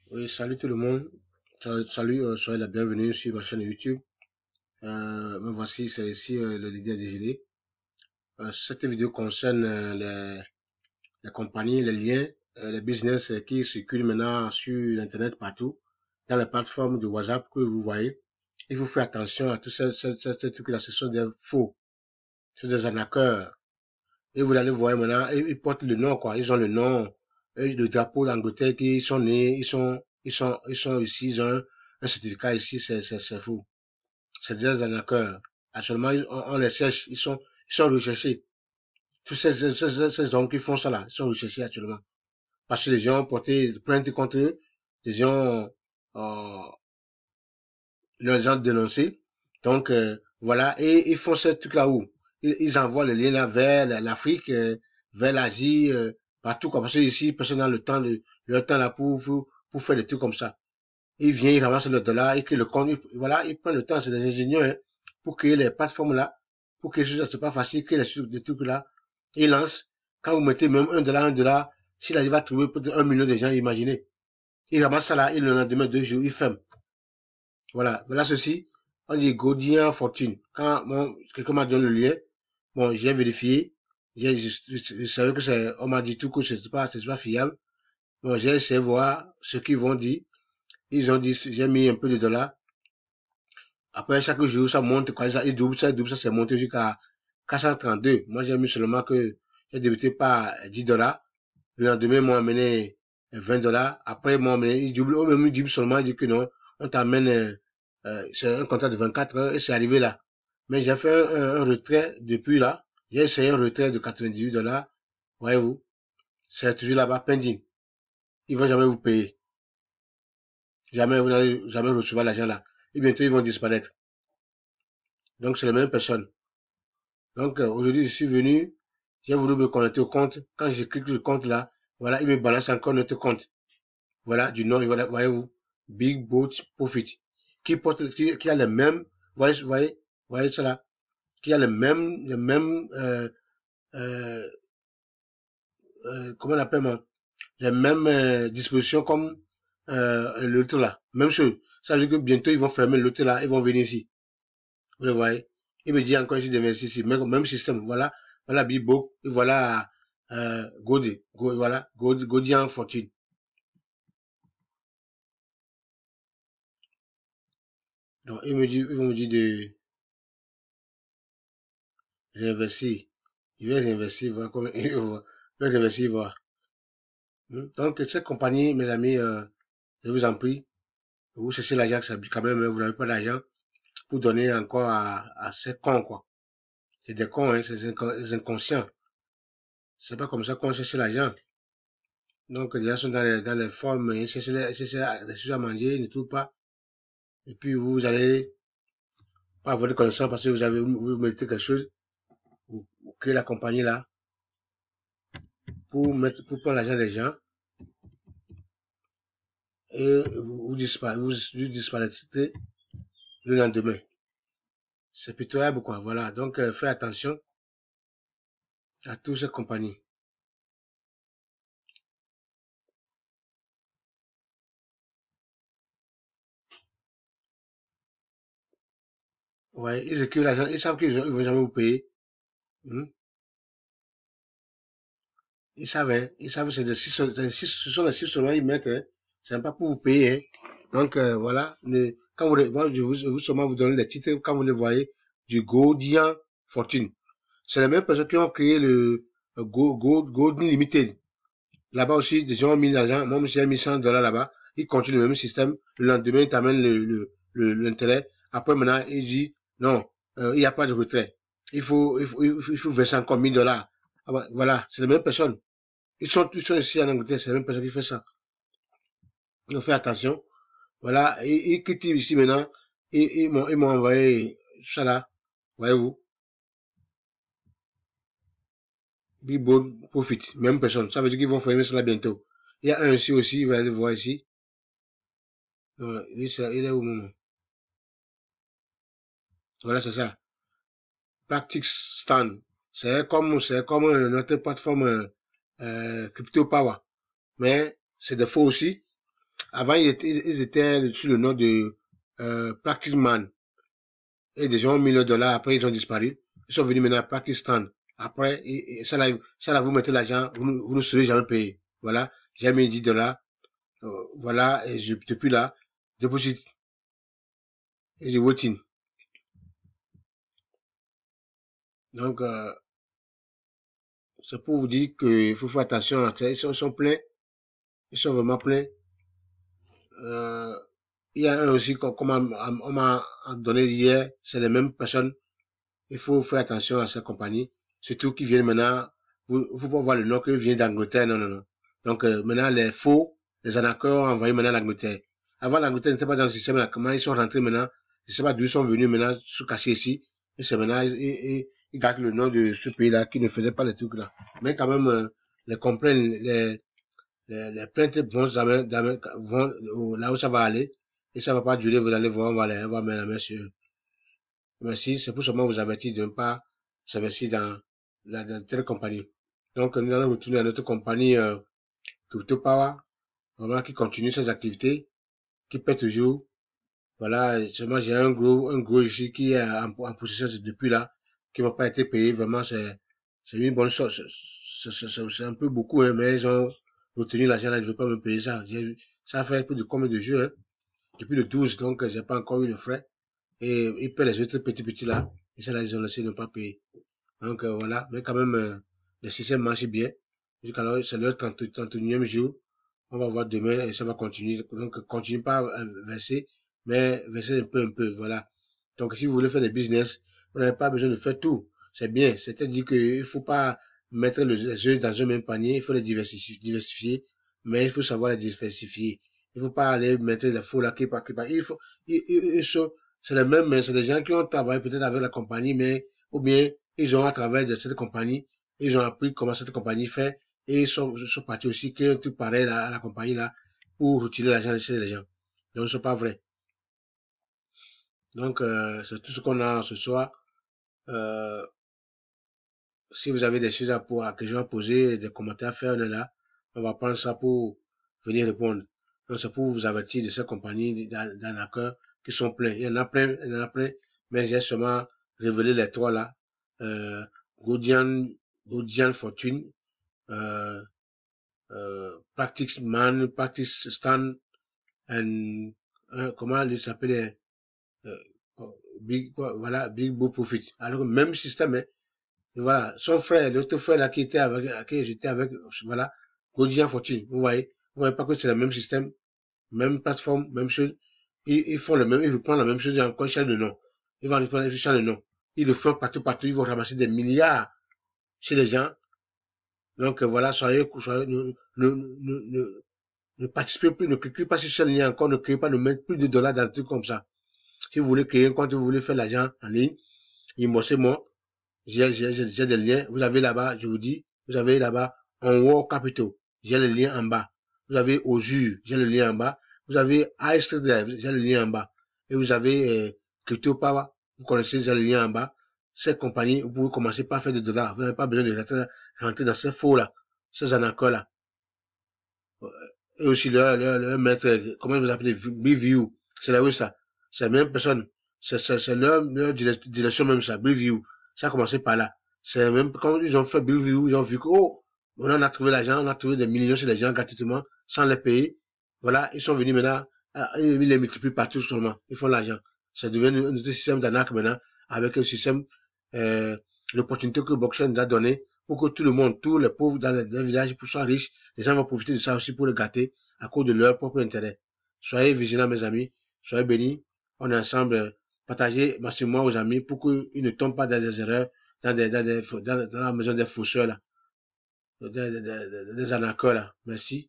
Oui, salut tout le monde. Salut, soyez la bienvenue sur ma chaîne YouTube. Me voici, c'est ici le leader des idées. Cette vidéo concerne les compagnies, les liens, les business qui circulent maintenant sur Internet partout, dans les plateformes de WhatsApp que vous voyez. Il faut faire attention à tous ces trucs-là. Ce sont des faux, ce sont des arnaqueurs. Et vous allez voir maintenant, ils portent le nom, quoi. Ils ont le nom, le drapeau d'Angleterre qui sont nés, ils sont ici, ils ont un certificat ici, c'est fou. C'est des arnaqueurs. Actuellement, on les cherche, ils sont recherchés. Tous ces hommes qui font ça là, ils sont recherchés actuellement. Parce que les gens ont porté plainte contre eux, les gens, euh, les gens dénoncé. Donc, voilà, et ils font ce truc là où ils envoient le lien là vers l'Afrique, vers l'Asie, partout quoi. Parce que ici, personne n'a le temps là pour faire des trucs comme ça. Il vient, il ramasse le dollar, il crée le compte, voilà, il prend le temps, c'est des ingénieurs, hein, pour créer les plateformes là, pour que ce soit pas facile, créer des trucs là, il lance. Quand vous mettez même un dollar, s'il arrive à trouver peut-être 1 million de gens, imaginez. Il ramasse ça là, il le lendemain, 2 jours, il ferme. Voilà, voilà ceci, on dit Godien Fortune. Quand quelqu'un m'a donné le lien, bon, j'ai vérifié, je savais que on m'a dit tout que c'est pas fiable. Bon, j'ai essayé de voir ce qu'ils vont dire. Ils ont dit, j'ai mis un peu de dollars. Après, chaque jour, ça monte, quoi, ça double, ça s'est monté jusqu'à 432. Moi, j'ai mis seulement que j'ai débuté par 10 dollars. Le lendemain, ils m'ont amené 20 dollars. Après, ils m'ont amené, ils doublent, eux-mêmes, ils doublent seulement, ils disent que non, on t'amène, c'est un contrat de 24 heures et c'est arrivé là. Mais j'ai fait un retrait depuis là. J'ai essayé un retrait de 98 dollars. Voyez-vous, c'est toujours là-bas, pending. Ils vont jamais vous payer. Jamais, vous n'allez jamais recevoir l'argent là. Et bientôt, ils vont disparaître. Donc, c'est les mêmes personnes. Donc, aujourd'hui, je suis venu, j'ai voulu me connecter au compte. Quand je clique sur le compte là, voilà, il me balance encore notre compte. Voilà, du nom, voilà, voyez-vous, Big Boat Profit, qui a le même, voyez cela, qui a le même, euh, comment on appelle, moi, les mêmes dispositions comme l'autre là. Même chose. Ça veut dire que bientôt, ils vont fermer l'autre là, ils vont venir ici. Vous le voyez. Il me dit encore ici d'investir ici. Même système. Voilà. Voilà Bibo. Et voilà voilà. Godian Fortune. Donc, ils vont me dire réinvestir. Je vais réinvestir, voir comment, je vais réinvestir, voir. Donc, cette compagnie, mes amis, je vous en prie, vous cherchez l'argent, quand même, vous n'avez pas d'argent pour donner encore à ces cons, quoi. C'est des cons, hein, c'est des inconscients. C'est pas comme ça qu'on cherche l'argent. Donc, les gens sont dans les formes, ils cherchent des choses à manger, ils ne trouvent pas. Et puis, vous allez pas avoir de connaissances parce que vous mettez quelque chose, vous créez la compagnie là, pour prendre l'argent des gens, et vous disparaissez le lendemain. C'est pitoyable, quoi. Voilà. Donc, faites attention à toutes ces compagnies. Ouais, ils écrivent l'argent, ils savent qu'ils vont jamais vous payer. Hmm. Ils savent, ce sont les chiffres seulement ils mettent, hein. C'est pas pour vous payer, hein. Donc, voilà. Quand moi, je vous seulement vous donner les titres, quand vous les voyez, du Godian Fortune. C'est les mêmes personnes qui ont créé le Golden Limited. Là-bas aussi, des gens ont mis l'argent. Moi, j'ai mis 100 dollars là-bas. Ils continuent le même système. Le lendemain, ils t'amènent l'intérêt. Après, maintenant, ils disent, non, il n'y a pas de retrait. Il faut verser encore 1000 dollars. Ah bah, voilà, c'est les mêmes personnes. Ils sont ici en Angleterre, c'est les mêmes personnes qui font ça. Ils ont fait attention. Voilà, ils cultivent ici maintenant. Ils m'ont envoyé ça là. Voyez-vous, Big Bold Profit, même personne. Ça veut dire qu'ils vont fermer cela bientôt. Il y a un ici aussi, vous allez le voir ici. Il est où, mon? Voilà, c'est ça. Practice Stand. C'est comme notre plateforme Crypto Power. Mais c'est des faux aussi. Avant, ils étaient sous le nom de Practice Man. Et des gens ont mis le dollar, après ils ont disparu. Ils sont venus maintenant à Pakistan. Après, ça là, vous mettez l'argent, vous ne serez jamais payé. Voilà, j'ai mis 10 dollars. Voilà, et depuis là, deposit et je waiting. Donc, c'est pour vous dire qu'il faut faire attention à ça. Ils sont pleins. Ils sont vraiment pleins. Il y a un aussi, comme on m'a donné hier, c'est les mêmes personnes. Il faut faire attention à ces compagnies. Surtout qui viennent maintenant. Vous pouvez voir le nom qui vient d'Angleterre. Non, non, non. Donc, maintenant, les faux, les arnaqueurs ont envoyé maintenant l'Angleterre. Avant, l'Angleterre n'était pas dans le système là. Comment ils sont rentrés maintenant? Je ne sais pas d'où ils sont venus maintenant, se cacher ici. Et c'est maintenant, ils gardent le nom de ce pays-là qui ne faisait pas les trucs là. Mais quand même, les complaints, les plaintes vont là où ça va aller. Et ça va pas durer, vous allez voir, on va mettre la main sur. Merci, c'est pour seulement vous avertir de ne pas s'investir dans telle compagnie. Donc, nous allons retourner à notre compagnie Crypto Power, vraiment qui continue ses activités, qui paie toujours. Voilà, seulement j'ai un gros ici qui est en possession depuis là, qui n'a pas été payé. Vraiment, c'est une bonne chose. C'est un peu beaucoup, hein, mais ils ont retenu l'argent là, je ne veux pas me payer ça. Ça fait plus de combien de jours, hein? Depuis le 12, donc j'ai pas encore eu le frais. Et ils paient les autres petits là. Et ça là, ils ont laissé ne pas payer. Donc voilà, mais quand même, le système marche bien. Jusqu'alors, c'est le 31e jour. On va voir demain et ça va continuer. Donc, continue pas à verser, mais verser un peu, voilà. Donc, si vous voulez faire des business, vous n'avez pas besoin de faire tout. C'est bien. C'est-à-dire qu'il faut pas mettre les œufs dans un même panier. Il faut les diversifier, mais il faut savoir les diversifier. Il faut pas aller mettre les faux là, qui part. Il faut, c'est les mêmes, mais c'est des gens qui ont travaillé peut-être avec la compagnie, mais, ou bien, ils ont à travers de cette compagnie, ils ont appris comment cette compagnie fait, et sont partis aussi qu'il y a un truc pareil à la compagnie là, pour retirer l'argent chez les gens. Donc, c'est pas vrai. Donc, c'est tout ce qu'on a ce soir. Euh, si vous avez des choses à que je vais poser, des commentaires à faire, on est là. On va prendre ça pour venir répondre. Donc, c'est pour vous avertir de ces compagnies d'arnaqueurs qui sont pleins. Il y en a plein, mais j'ai seulement révélé les trois là. Euh, Godian, Godian Fortune, euh, Practice Man, Practice Stan, and, comment il s'appelait, euh, voilà, Big Blue Profit. Alors, même système, hein. Voilà, son frère, l'autre frère là qui était avec, à qui j'étais avec, voilà, Godian Fortune. Vous voyez pas que c'est le même système, même plateforme, même chose. Ils font le même, ils reprennent la même chose, encore ils changent de nom. Ils vont reprendre, ils changent de nom. Ils le font partout, ils vont ramasser des milliards chez les gens. Donc voilà, ne participez plus, ne cliquez pas sur ce lien encore, ne créez pas, ne mettez plus de dollars dans un truc comme ça. Si vous voulez créer un compte, vous voulez faire l'argent en ligne, c'est moi, j'ai des liens, vous avez là-bas, je vous dis, vous avez là-bas en World Capital, j'ai le lien en bas. Vous avez Ozur, j'ai le lien en bas. Vous avez Ice Drive, j'ai le lien en bas. Et vous avez Crypto Power, vous connaissez, j'ai le lien en bas. Cette compagnie, vous pouvez commencer par faire des dollars. Vous n'avez pas besoin de rentrer dans ces faux-là, ces anacos-là. Et aussi leur maître, comment vous appelez, Brieview, c'est là où ça. C'est la même personne. C'est leur direction même ça, Brieview. Ça a commencé par là. C'est même quand ils ont fait Brieview, ils ont vu que, oh, on en a trouvé l'argent, on a trouvé des millions chez les gens gratuitement, sans les payer. Voilà, ils sont venus maintenant, ils les multiplient partout seulement. Ils font l'argent. Ça devient un système d'arnaque maintenant, avec un système, l'opportunité que Blockchain nous a donné pour que tout le monde, tous les pauvres dans les villages, soient riches. Les gens vont profiter de ça aussi pour le gâter à cause de leur propre intérêt. Soyez vigilants, mes amis. Soyez bénis. On est ensemble. Partagez massivement aux amis pour qu'ils ne tombent pas dans des erreurs, dans la maison des fausseurs, là, des arnaqueurs, là. Merci.